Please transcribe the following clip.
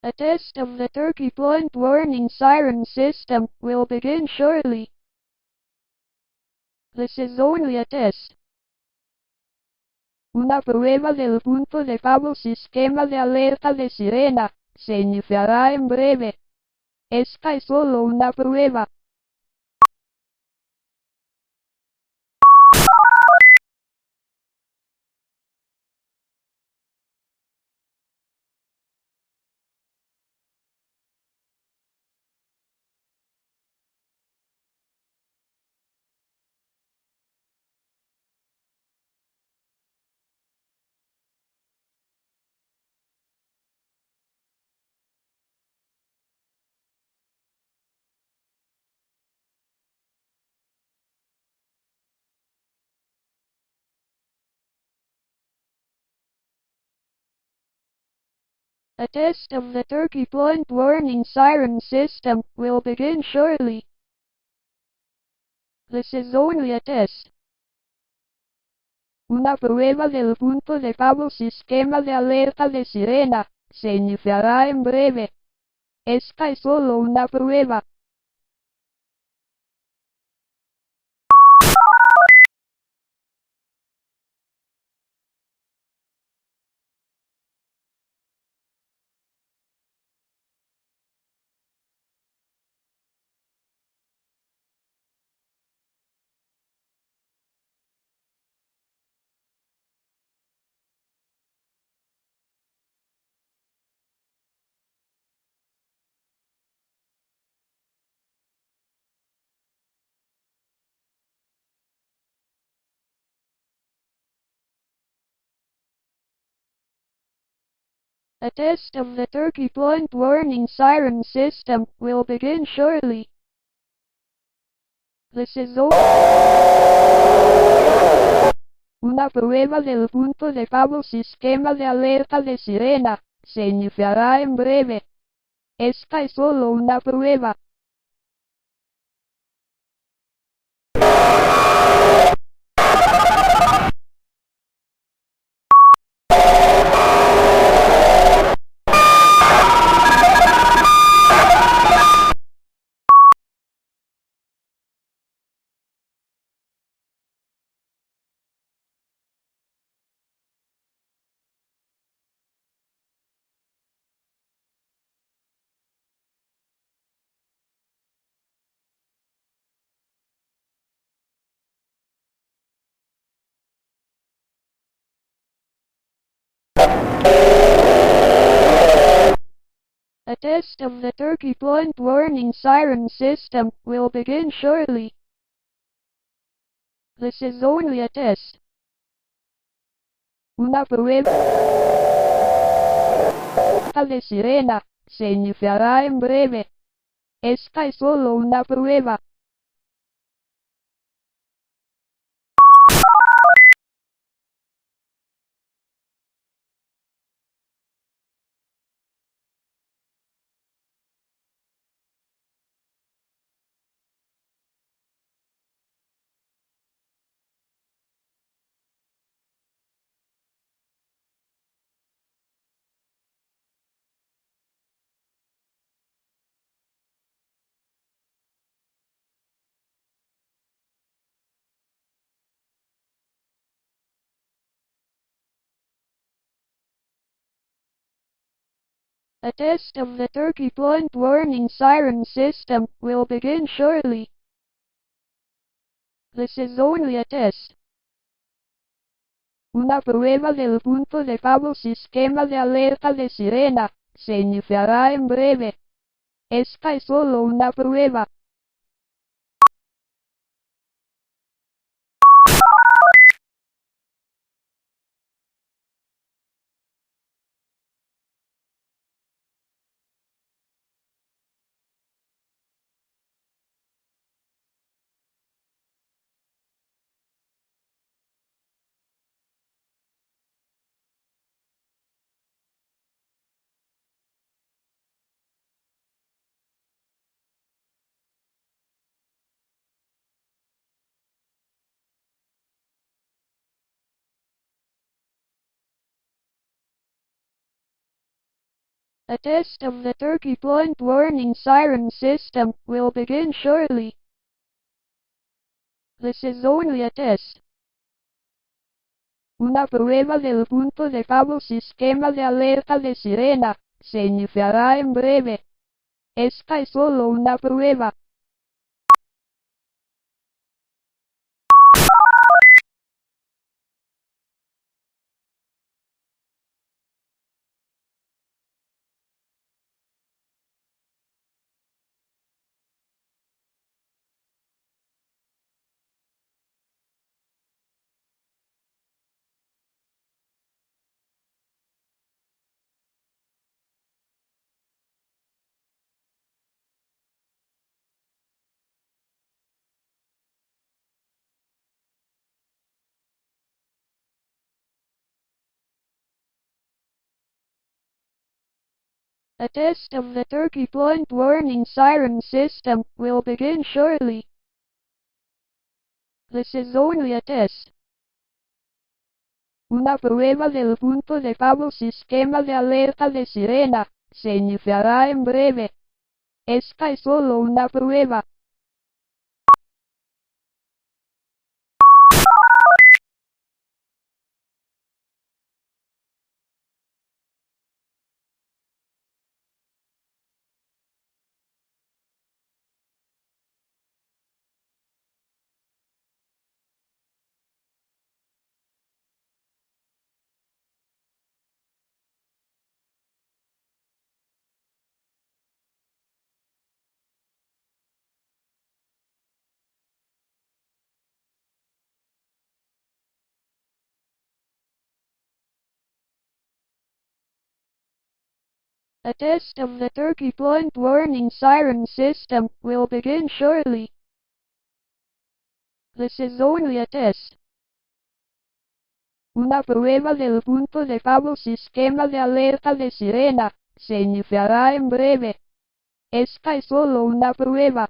A test of the turkey plant warning siren system will begin shortly. This is only a test. Una prueba del punto de cabo sistema de alerta de sirena se iniciará en breve. Esta es solo una prueba. A test of the turkey plant warning siren system will begin shortly. This is only a test. Una prueba del punto de cabo sistema de alerta de sirena se iniciará en breve. Esta es solo una prueba. A test of the turkey plant warning siren system will begin shortly. This is una prueba del punto de cabo sistema de alerta de sirena se iniciará en breve. Esta es solo una prueba. A test of the turkey plant warning siren system will begin shortly. This is only a test. Una prueba de sirena se iniciará en breve. Esta es solo una prueba. A test of the turkey plant warning siren system will begin shortly. This is only a test. Una prueba del punto de cabo sistema de alerta de sirena se iniciará en breve. Esta es solo una prueba. A test of the turkey point warning siren system will begin shortly. This is only a test. Una prueba del punto de pavo sistema de alerta de sirena se iniciará en breve. Esta es solo una prueba. A test of the turkey point warning siren system will begin shortly. This is only a test. Una prueba del punto de pavo sistema de alerta de sirena se iniciará en breve. Esta es solo una prueba. A test of the turkey point warning siren system will begin shortly. This is only a test. Una prueba del punto de pavo sistema de alerta de sirena se iniciará en breve. Esta es solo una prueba.